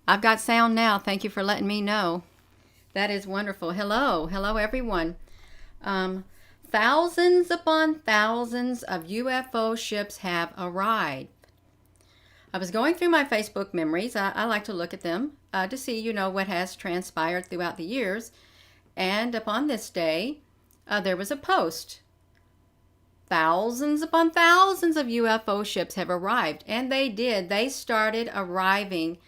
I've got sound now. Thank you for letting me know. That is wonderful. Hello. Hello, everyone. Um, Thousands upon thousands of UFO ships have arrived. I was going through my Facebook memories. I like to look at them to see, what has transpired throughout the years. And upon this day, there was a post. Thousands upon thousands of UFO ships have arrived. And they did. They started arriving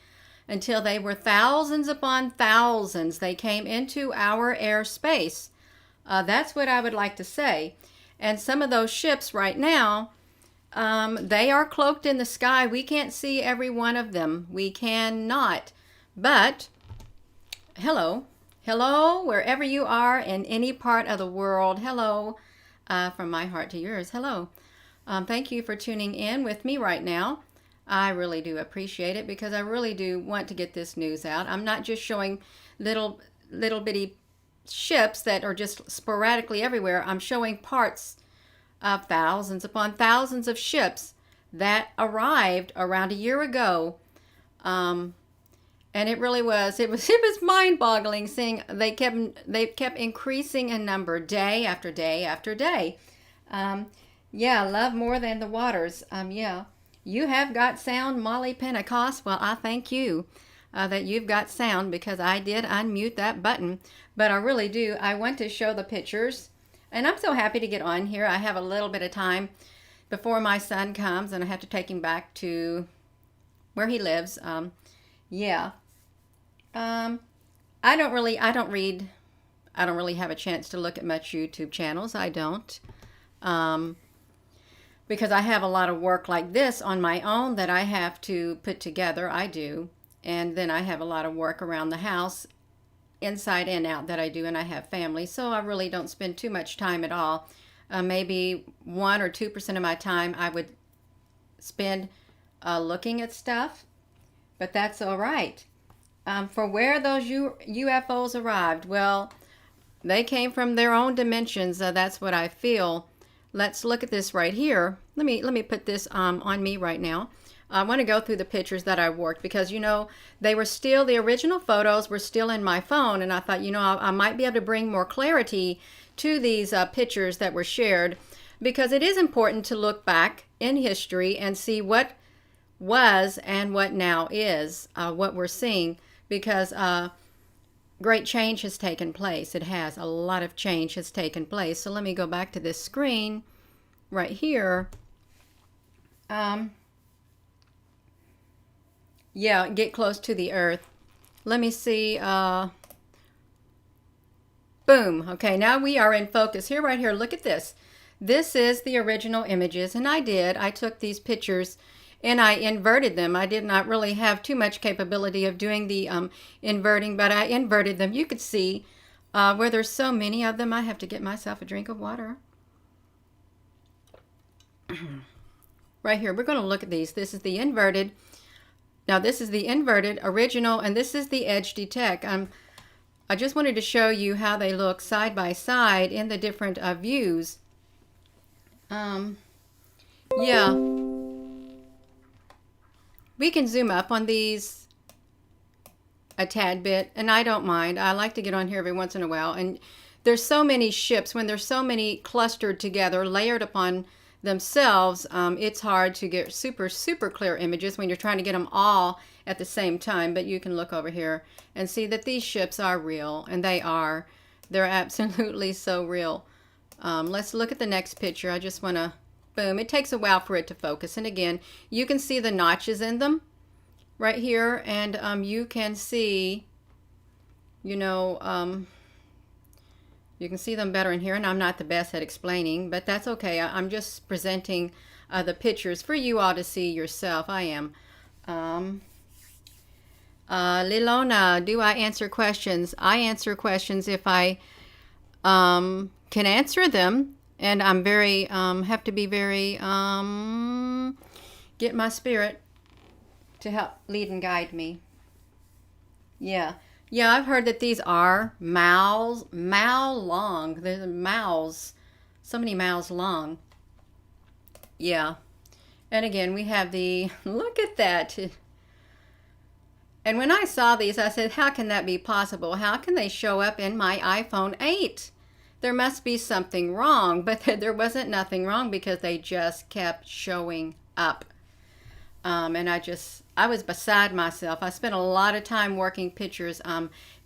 until they were thousands upon thousands. They came into our airspace. That's what I would like to say. And some of those ships right now, they are cloaked in the sky. We can't see every one of them. We cannot. But, hello. Hello, wherever you are in any part of the world. Hello, from my heart to yours. Hello. Thank you for tuning in with me right now. I really do appreciate it because I really do want to get this news out. I'm not just showing little bitty ships that are just sporadically everywhere. I'm showing parts of thousands upon thousands of ships that arrived around a year ago. And it really was. It was mind-boggling seeing they kept increasing in number day after day after day. Yeah, love more than the waters. Yeah. You have got sound, Molly Pentecost. Well, I thank you that you've got sound because I did unmute that button. But I really do. I want to show the pictures. And I'm so happy to get on here. I have a little bit of time before my son comes and I have to take him back to where he lives. Yeah. I don't really have a chance to look at much YouTube channels. I don't. Because I have a lot of work like this on my own that I have to put together. I do. And then I have a lot of work around the house, inside and out, that I do, and I have family. So I really don't spend too much time at all. Maybe 1 or 2% of my time I would spend looking at stuff. But that's all right. For where those UFOs arrived, well, they came from their own dimensions. That's what I feel. Let's look at this right here. Let me put this on me right now. I want to go through the pictures that I worked because, they were still, the original photos were still in my phone. And I thought, I might be able to bring more clarity to these pictures that were shared because it is important to look back in history and see what was and what now is, what we're seeing, because great change has taken place. It has. A lot of change has taken place. So let me go back to this screen right here. Yeah, get close to the earth. Let me see. Boom. Okay, now we are in focus. Here, right here, look at this. This is the original images, and I took these pictures and I inverted them. I did not really have too much capability of doing the inverting, but I inverted them. You could see where there's so many of them. I have to get myself a drink of water. Right here, we're going to look at these. This is the inverted. Now, this is the inverted original, and this is the edge detect. I just wanted to show you how they look side by side in the different views. Yeah. We can zoom up on these a tad bit, and I don't mind. I like to get on here every once in a while. And there's so many ships, when there's so many clustered together, layered upon themselves, it's hard to get super clear images when you're trying to get them all at the same time. But you can look over here and see that these ships are real, and they're absolutely so real. Let's look at the next picture. I just want to boom. It takes a while for it to focus. And again, you can see the notches in them right here. And you can see, you can see them better in here. And I'm not the best at explaining, but that's okay. I'm just presenting the pictures for you all to see yourself. I am. Lilona, do I answer questions? I answer questions if I can answer them. And I'm very, have to be very, get my spirit to help lead and guide me. Yeah. Yeah, I've heard that these are mile long. There's miles, so many miles long. Yeah. And again, we have the, look at that. And when I saw these, I said, how can that be possible? How can they show up in my iPhone 8? There must be something wrong. But there wasn't nothing wrong because they just kept showing up. And I was beside myself. I spent a lot of time working pictures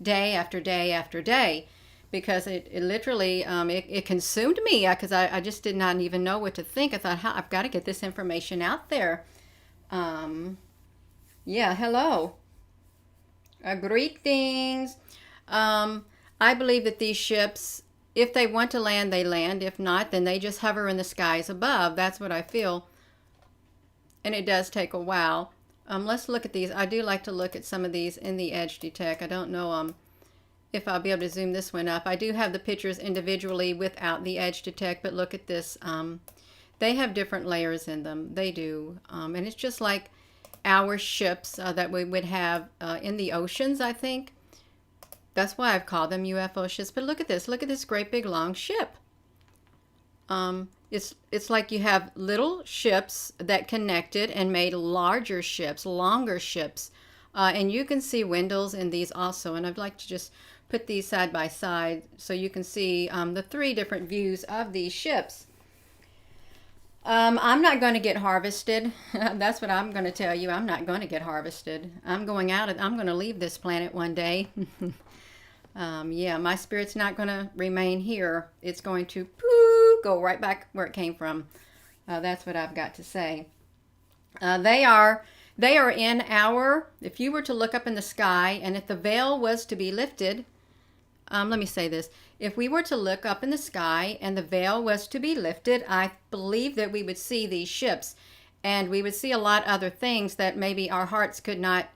day after day after day because it literally, it consumed me because I just did not even know what to think. I thought, I've got to get this information out there. Yeah, hello. Greetings. I believe that these ships, if they want to land, they land. If not, then they just hover in the skies above. That's what I feel. And it does take a while. Let's look at these. I do like to look at some of these in the edge detect. I don't know if I'll be able to zoom this one up. I do have the pictures individually without the edge detect, but look at this. They have different layers in them. They do. And it's just like our ships that we would have in the oceans, I think. That's why I've called them UFO ships. But look at this. Look at this great big long ship. It's like you have little ships that connected and made larger ships, longer ships. And you can see windows in these also. And I'd like to just put these side by side so you can see the three different views of these ships. I'm not going to get harvested. That's what I'm going to tell you. I'm not going to get harvested. I'm going I'm going to leave this planet one day. Yeah, my spirit's not going to remain here. It's going to go right back where it came from. That's what I've got to say. They are in our, if you were to look up in the sky and if the veil was to be lifted, let me say this. If we were to look up in the sky and the veil was to be lifted, I believe that we would see these ships and we would see a lot of other things that maybe our hearts could not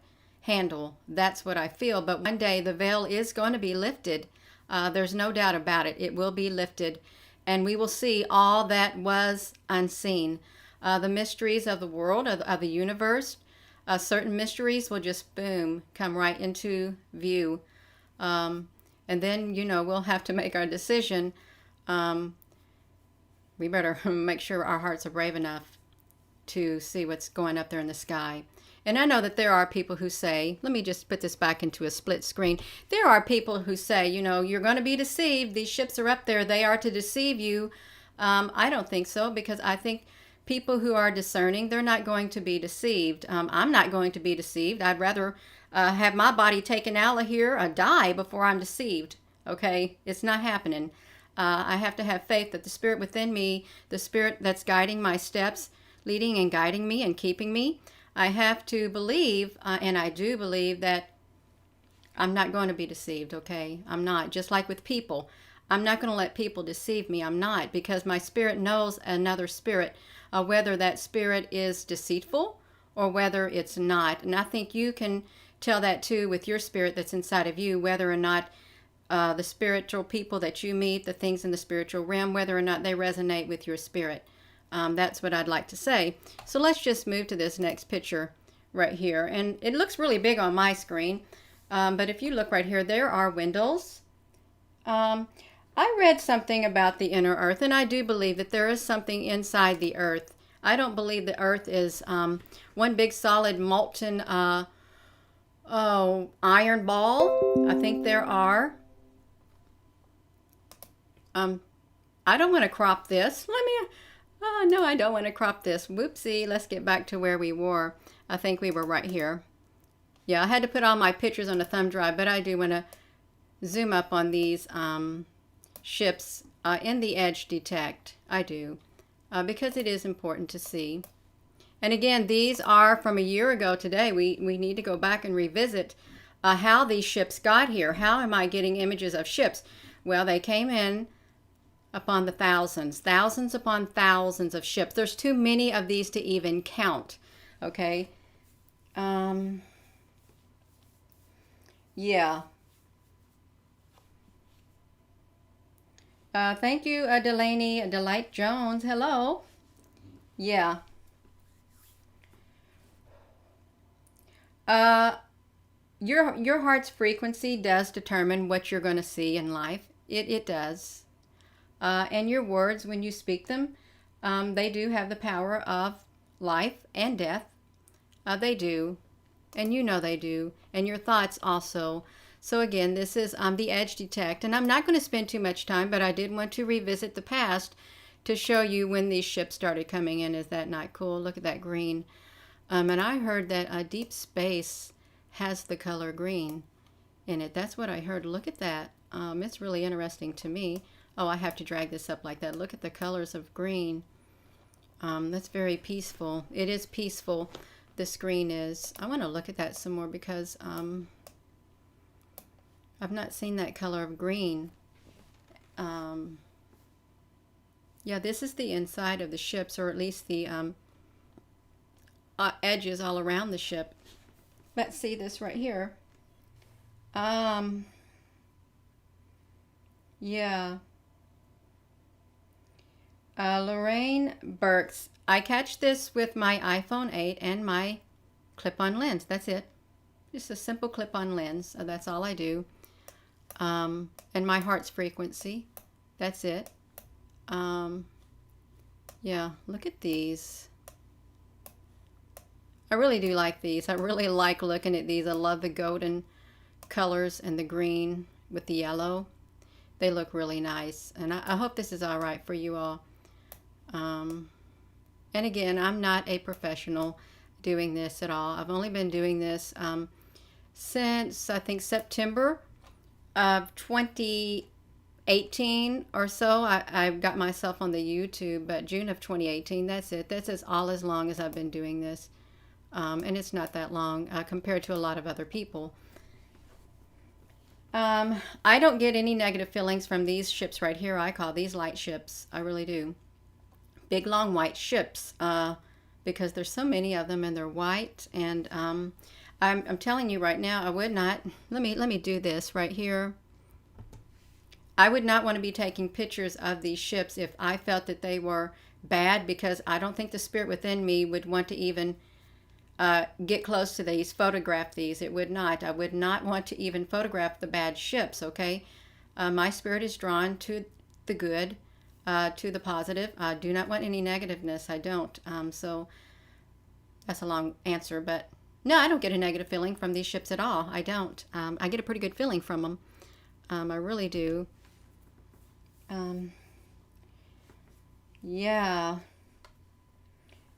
handle. That's what I feel. But one day the veil is going to be lifted. There's no doubt about it. It will be lifted. And we will see all that was unseen. The mysteries of the world, of the universe, certain mysteries will just, boom, come right into view. And then, we'll have to make our decision. We better make sure our hearts are brave enough to see what's going up there in the sky. And I know that there are people who say, let me just put this back into a split screen. There are people who say, you're going to be deceived. These ships are up there. They are to deceive you. I don't think so, because I think people who are discerning, they're not going to be deceived. I'm not going to be deceived. I'd rather have my body taken out of here, die before I'm deceived. Okay? It's not happening. I have to have faith that the spirit within me, the spirit that's guiding my steps, leading and guiding me and keeping me, I have to believe, and I do believe, that I'm not going to be deceived, okay? I'm not. Just like with people. I'm not going to let people deceive me. I'm not, because my spirit knows another spirit, whether that spirit is deceitful or whether it's not. And I think you can tell that too with your spirit that's inside of you, whether or not the spiritual people that you meet, the things in the spiritual realm, whether or not they resonate with your spirit. That's what I'd like to say. So let's just move to this next picture right here. And it looks really big on my screen. But if you look right here, there are windows. I read something about the inner earth, and I do believe that there is something inside the earth. I don't believe the earth is one big solid molten iron ball. I think there are. I don't want to crop this. Oh, no, I don't want to crop this. Whoopsie. Let's get back to where we were. I think we were right here. Yeah, I had to put all my pictures on a thumb drive, but I do want to zoom up on these ships in the edge detect. I do, because it is important to see. And again, these are from a year ago today. We need to go back and revisit how these ships got here. How am I getting images of ships? Well, they came in upon the thousands upon thousands of ships. There's too many of these to even count. Okay. Yeah. Thank you, Delaney Delight Jones. Hello. Yeah. Your heart's frequency does determine what you're going to see in life. It does. And your words, when you speak them, they do have the power of life and death. They do. And you know they do. And your thoughts also. So again, this is the edge detect. And I'm not going to spend too much time, but I did want to revisit the past to show you when these ships started coming in. Is that not cool? Look at that green. And I heard that deep space has the color green in it. That's what I heard. Look at that. It's really interesting to me. Oh, I have to drag this up like that. Look at the colors of green. That's very peaceful. It is peaceful. The screen is. I want to look at that some more because I've not seen that color of green. Yeah, this is the inside of the ships, or at least the edges all around the ship. Let's see this right here. Yeah. Lorraine Burks. I catch this with my iPhone 8 and my clip-on lens. That's it. Just a simple clip-on lens. That's all I do. And my heart's frequency. That's it. Yeah, look at these. I really do like these. I really like looking at these. I love the golden colors and the green with the yellow. They look really nice. And I hope this is all right for you all. And again, I'm not a professional doing this at all. I've only been doing this since, I think, September of 2018 or so. I got myself on the YouTube, but June of 2018, that's it. That's all as long as I've been doing this. And it's not that long compared to a lot of other people. I don't get any negative feelings from these ships right here. I call these light ships. I really do. Big, long, white ships, because there's so many of them, and they're white. And I'm telling you right now, I would not. Let me do this right here. I would not want to be taking pictures of these ships if I felt that they were bad, because I don't think the spirit within me would want to even get close to these, photograph these. It would not. I would not want to even photograph the bad ships, okay? My spirit is drawn to the good, to the positive. I do not want any negativeness. I don't. So that's a long answer, but no, I don't get a negative feeling from these ships at all. I don't. I get a pretty good feeling from them. I really do. Yeah.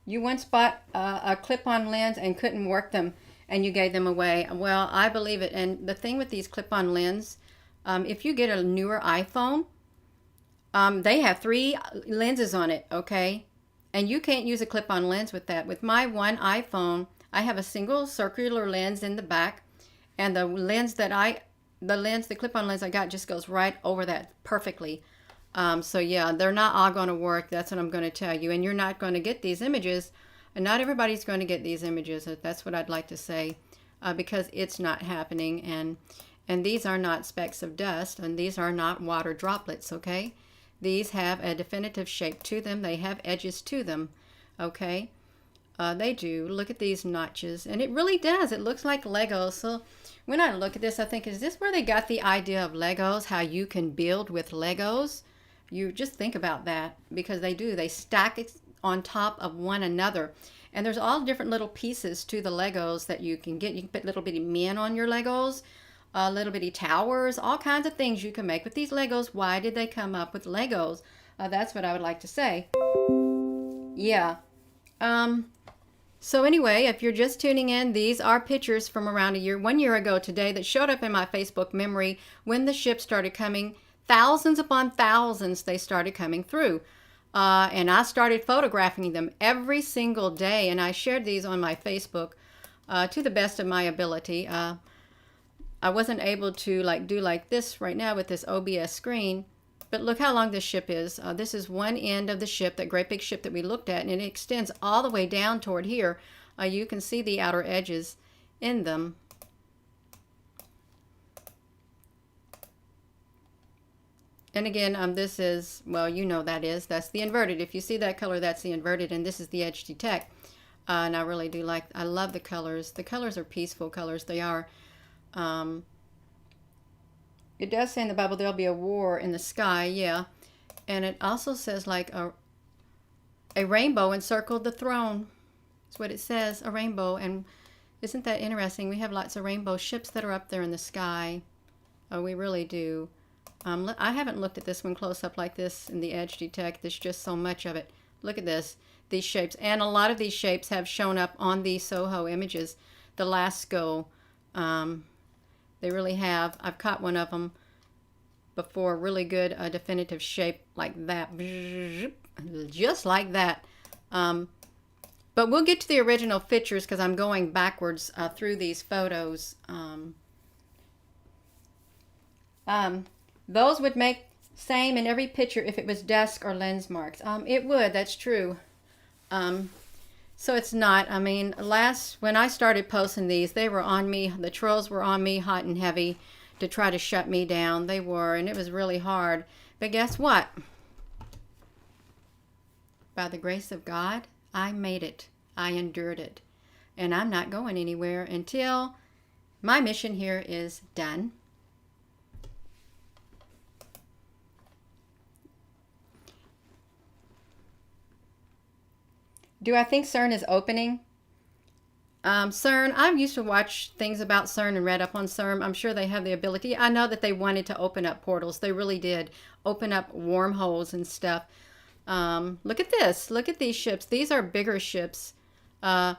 You once bought a clip-on lens and couldn't work them, and you gave them away. Well, I believe it. And the thing with these clip-on lens, if you get a newer iPhone, they have 3 lenses on it, okay? And you can't use a clip-on lens with that. With my one iPhone, I have a single circular lens in the back, and the clip-on lens I got just goes right over that perfectly. So yeah, they're not all going to work. That's what I'm going to tell you. And you're not going to get these images. And not everybody's going to get these images. That's what I'd like to say, because it's not happening. And these are not specks of dust, and these are not water droplets, okay? These have a definitive shape to them. They have edges to them, okay? They do. Look at these notches. And it really does. It looks like Legos. So when I look at this, I think, is this where they got the idea of Legos, how you can build with Legos? You just think about that, because they do. They stack it on top of one another. And there's all different little pieces to the Legos that you can get. You can put little bitty men on your Legos, little bitty towers, all kinds of things you can make with these Legos. Why did they come up with Legos? That's what I would like to say. Yeah. So anyway, if you're just tuning in, these are pictures from around 1 year ago today that showed up in my Facebook memory when the ship started coming. Thousands upon thousands, they started coming through. And I started photographing them every single day. And I shared these on my Facebook to the best of my ability. I wasn't able to do like this right now with this OBS screen. But look how long this ship is. This is one end of the ship, that great big ship that we looked at. And it extends all the way down toward here. You can see the outer edges in them. And again, this is, well, you know that's the inverted. If you see that color, that's the inverted, and this is the edge detect. And I really do I love the colors. The colors are peaceful colors. They are. It does say in the Bible there'll be a war in the sky, yeah. And it also says like a rainbow encircled the throne. That's what it says, a rainbow. And Isn't that interesting? We have lots of rainbow ships that are up there in the sky. Oh, we really do. I haven't looked at this one close up like this in the edge detect. There's just so much of it. Look at this, these shapes. And a lot of these shapes have shown up on these Soho images. The Lasco, they really have. I've caught one of them before, really good definitive shape like that, just like that. But we'll get to the original pictures because I'm going backwards through these photos. Those would make same in every picture if it was desk or lens marks. It would, that's true. So it's not. I mean, when I started posting these, they were on me. The trolls were on me hot and heavy to try to shut me down. They were, and it was really hard. But guess what? By the grace of God, I made it. I endured it. And I'm not going anywhere until my mission here is done. Do I think CERN is opening? CERN, I used to watch things about CERN and read up on CERN. I'm sure they have the ability. I know that they wanted to open up portals. They really did. Open up wormholes and stuff. Look at this. Look at these ships. These are bigger ships. And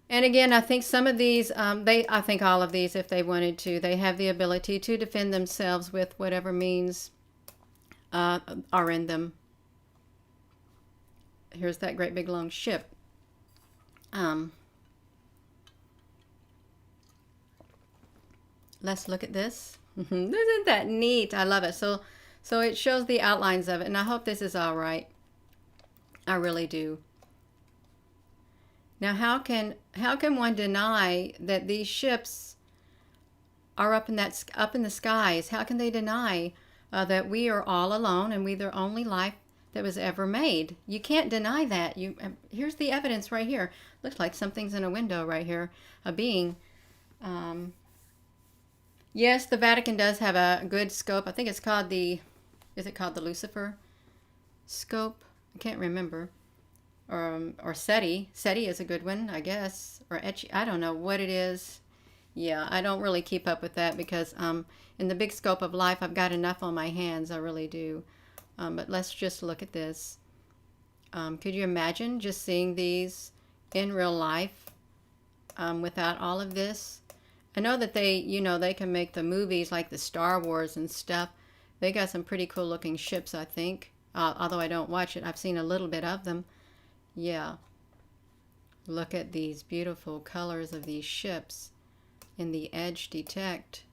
again, I think some of these, I think all of these, if they wanted to, they have the ability to defend themselves with whatever means are in them. Here's that great big long ship. Let's look at this. Isn't that neat? I love it. So it shows the outlines of it, and I hope this is all right. I really do. Now, how can one deny that these ships are up in the skies? How can they deny that we are all alone and we're the only life that was ever made? You can't deny that. Here's the evidence right here. Looks like something's in a window right here. A being. Yes, the Vatican does have a good scope. I think it's called is it called the Lucifer scope? I can't remember. Or SETI. SETI is a good one, I guess. Or Etchi. I don't know what it is. Yeah, I don't really keep up with that because in the big scope of life, I've got enough on my hands. I really do. But let's just look at this. Could you imagine just seeing these in real life without all of this? I know that they can make the movies like the Star Wars and stuff. They got some pretty cool looking ships, I think. Although I don't watch it. I've seen a little bit of them. Yeah. Look at these beautiful colors of these ships in the edge detect.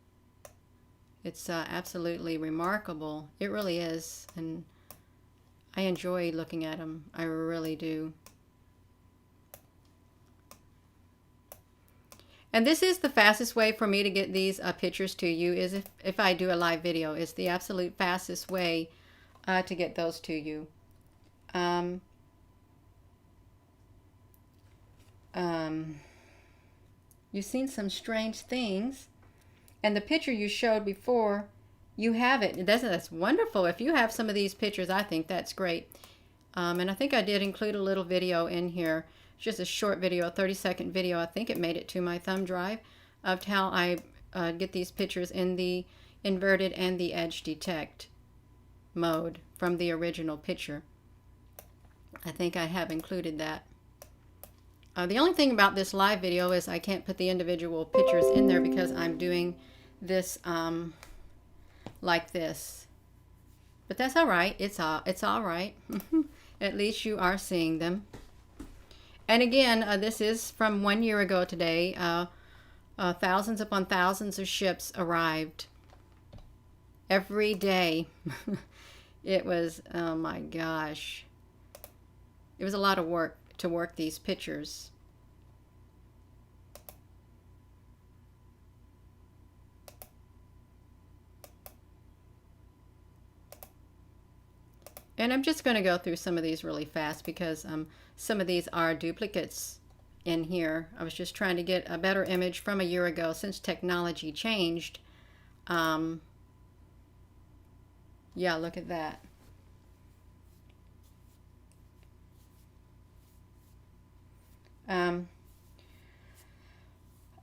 It's absolutely remarkable. It really is. And I enjoy looking at them. I really do. And this is the fastest way for me to get these pictures to you, is if I do a live video. It's the absolute fastest way to get those to you. You've seen some strange things. And the picture you showed before, you have it. That's wonderful. If you have some of these pictures, I think that's great. And I think I did include a little video in here. Just a short video, a 30-second video. I think it made it to my thumb drive of how I get these pictures in the inverted and the edge detect mode from the original picture. I think I have included that. The only thing about this live video is I can't put the individual pictures in there because I'm doing this like this. But that's all right. It's all right. At least you are seeing them. And again, this is from 1 year ago today. Thousands upon thousands of ships arrived every day. It was, oh my gosh. It was a lot of work to work these pictures. And I'm just going to go through some of these really fast because some of these are duplicates in here. I was just trying to get a better image from a year ago since technology changed. Yeah, look at that.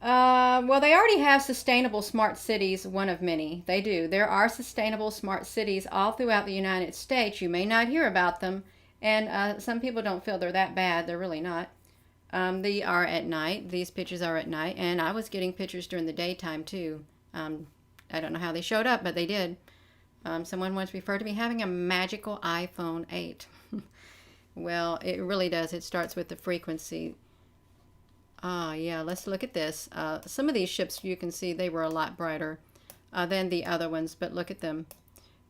Well, they already have sustainable smart cities, one of many. They do. There are sustainable smart cities all throughout the United States. You may not hear about them, and some people don't feel they're that bad. They're really not. They are at night. These pictures are at night, and I was getting pictures during the daytime too. I don't know how they showed up, but they did. Someone once referred to me having a magical iPhone 8. Well, it really does. It starts with the frequency. Ah, yeah, let's look at this. Some of these ships, you can see they were a lot brighter than the other ones, but look at them.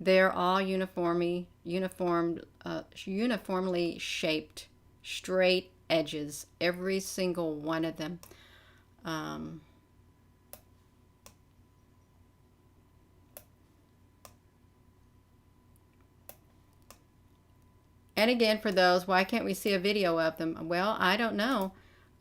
They're all uniformly shaped, straight edges, every single one of them. Um, and again, for those, why can't we see a video of them? Well, I don't know.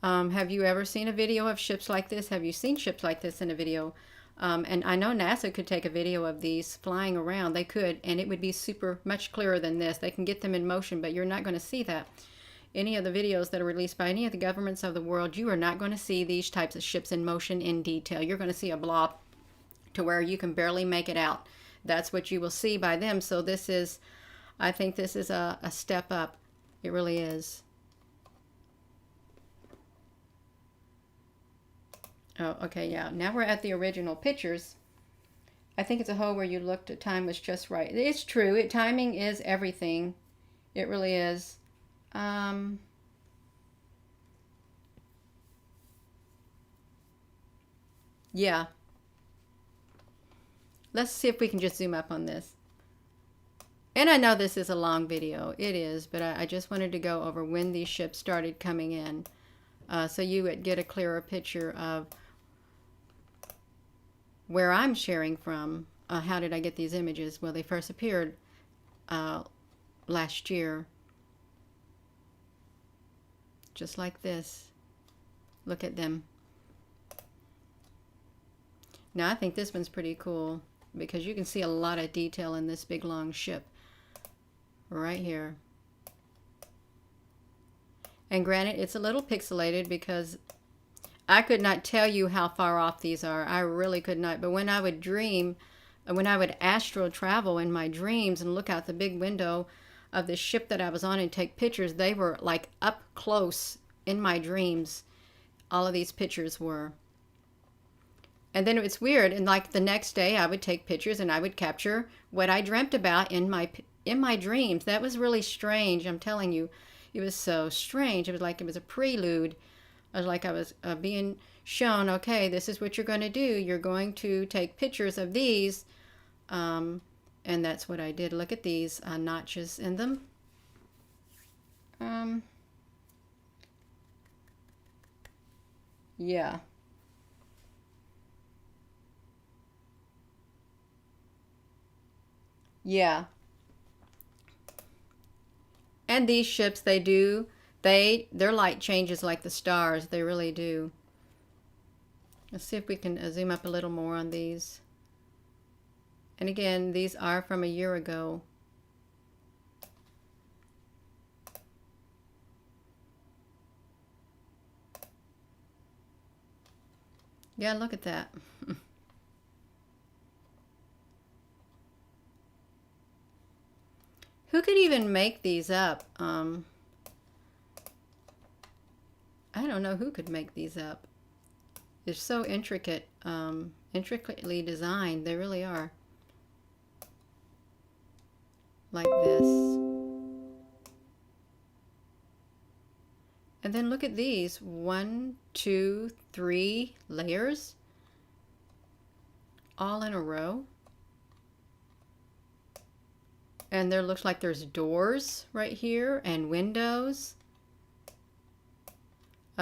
Have you ever seen a video of ships like this? Have you seen ships like this in a video? And I know NASA could take a video of these flying around. They could, and it would be much clearer than this. They can get them in motion, but you're not going to see that. Any of the videos that are released by any of the governments of the world, you are not going to see these types of ships in motion in detail. You're going to see a blob to where you can barely make it out. That's what you will see by them. So this is, I think this is a step up. It really is. Oh, okay, yeah. Now we're at the original pictures. I think it's a hole where you looked at time was just right. It's true. Timing is everything. It really is. Yeah. Let's see if we can just zoom up on this. And I know this is a long video. It is, but I just wanted to go over when these ships started coming in, so you would get a clearer picture of where I'm sharing from. How did I get these images? Well, they first appeared last year. Just like this. Look at them. Now I think this one's pretty cool because you can see a lot of detail in this big long ship right here. And granted, it's a little pixelated because I could not tell you how far off these are. I really could not. But when I would dream, when I would astral travel in my dreams and look out the big window of the ship that I was on and take pictures, they were like up close in my dreams. All of these pictures were. And then it's weird. And like the next day I would take pictures and I would capture what I dreamt about in my dreams. That was really strange. I'm telling you, it was so strange. It was like it was a prelude. I was like I was being shown, okay, this is what you're going to do. You're going to take pictures of these. And that's what I did. Look at these notches in them. Yeah. Yeah. And these ships, their light changes like the stars. They really do. Let's see if we can zoom up a little more on these. And again, these are from a year ago. Yeah, look at that. Who could even make these up? I don't know who could make these up. They're so intricate, intricately designed. They really are. Like this. And then look at these. 1, 2, 3 layers. All in a row. And there looks like there's doors right here and windows.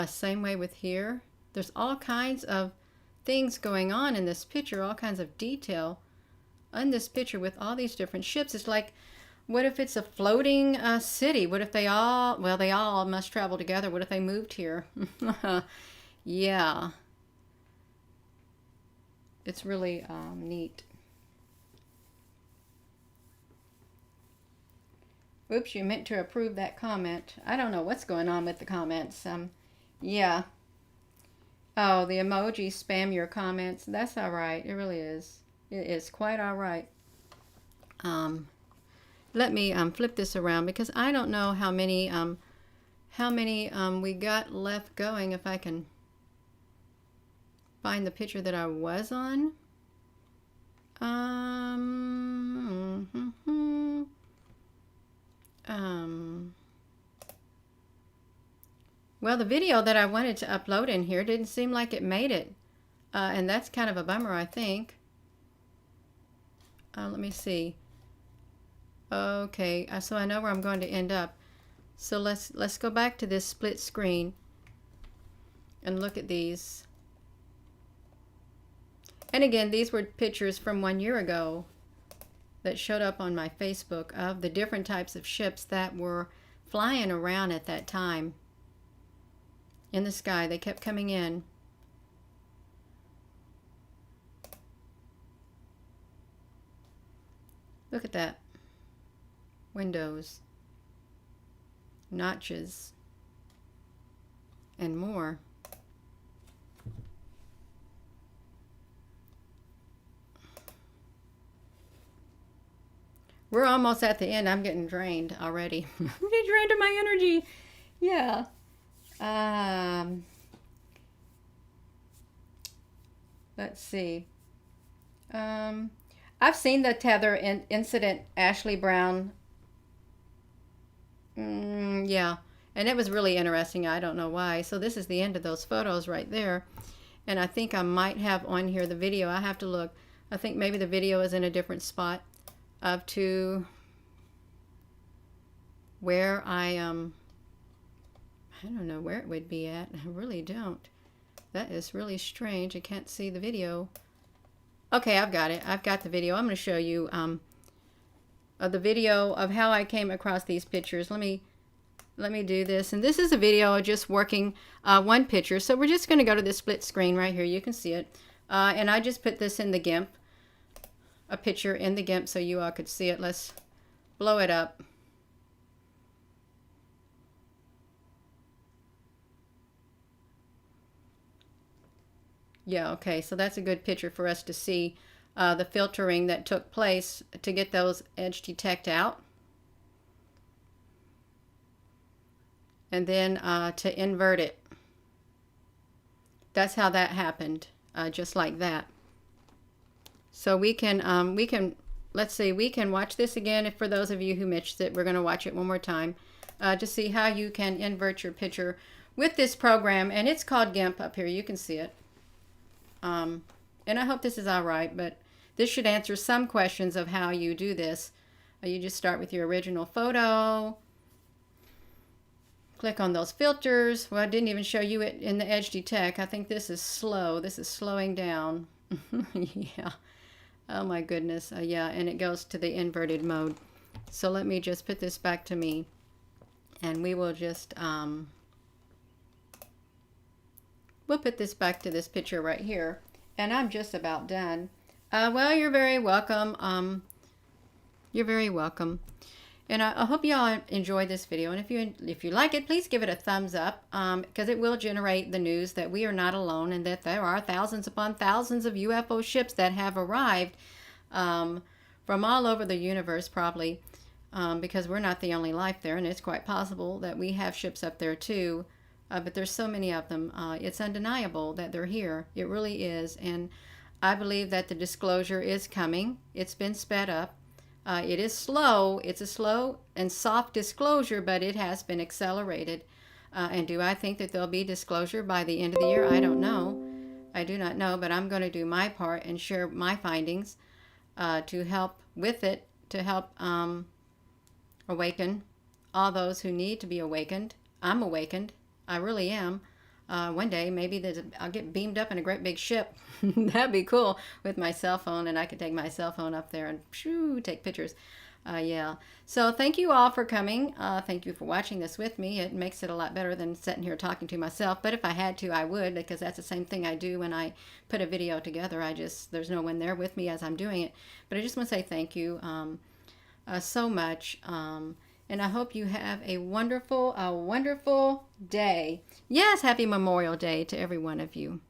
Same way with here. There's all kinds of things going on in this picture, all kinds of detail in this picture with all these different ships. It's like, what if it's a floating city? What if they all must travel together. What if they moved here? Yeah. It's really neat. Oops, you meant to approve that comment. I don't know what's going on with the comments. Yeah. Oh, the emojis spam your comments. That's all right. It really is. It is quite all right. Let me flip this around because I don't know how many we got left going. If I can find the picture that I was on. Well, the video that I wanted to upload in here didn't seem like it made it. And that's kind of a bummer, I think. Let me see. Okay, so I know where I'm going to end up. So let's go back to this split screen and look at these. And again, these were pictures from 1 year ago that showed up on my Facebook of the different types of ships that were flying around at that time in the sky. They kept coming in. Look at that. Windows, notches, and more. We're almost at the end. I'm getting drained already. I'm getting drained of my energy. Yeah. Let's see. I've seen the tether incident, Ashley Brown. Yeah. And it was really interesting. I don't know why. So this is the end of those photos right there. And I think I might have on here the video. I have to look. I think maybe the video is in a different spot up to where I don't know where it would be at. I really don't. That is really strange. I can't see the video. Okay, I've got it. I've got the video. I'm going to show you the video of how I came across these pictures. Let me do this. And this is a video of just working one picture. So we're just going to go to this split screen right here. You can see it. And I just put this in the GIMP, a picture in the GIMP so you all could see it. Let's blow it up. Yeah, okay, so that's a good picture for us to see the filtering that took place to get those edge detect out. And then to invert it. That's how that happened, just like that. So we can, let's see, we can watch this again. If for those of you who missed it, we're going to watch it one more time to see how you can invert your picture with this program. And it's called GIMP up here. You can see it. And I hope this is all right, but this should answer some questions of how you do this. You just start with your original photo. Click on those filters. Well, I didn't even show you it in the edge detect. I think this is slow. This is slowing down. Yeah. Oh my goodness. Yeah, and it goes to the inverted mode. So let me just put this back to me. And we will just, we'll put this back to this picture right here. And I'm just about done. Well, you're very welcome. You're very welcome. And I hope you all enjoyed this video. And if you like it, please give it a thumbs up because it will generate the news that we are not alone and that there are thousands upon thousands of UFO ships that have arrived from all over the universe probably because we're not the only life there. And it's quite possible that we have ships up there too. But there's so many of them. It's undeniable that they're here. It really is. And I believe that the disclosure is coming. It's been sped up. It is slow. It's a slow and soft disclosure, but it has been accelerated. And do I think that there'll be disclosure by the end of the year? I don't know. I do not know, but I'm going to do my part and share my findings to help with it, to help awaken all those who need to be awakened. I'm awakened. I really am. One day, maybe I'll get beamed up in a great big ship. That'd be cool with my cell phone, and I could take my cell phone up there and shoo, take pictures. Yeah. So thank you all for coming. Thank you for watching this with me. It makes it a lot better than sitting here talking to myself. But if I had to, I would, because that's the same thing I do when I put a video together. There's no one there with me as I'm doing it. But I just want to say thank you so much. And I hope you have a wonderful day. Yes, happy Memorial Day to every one of you.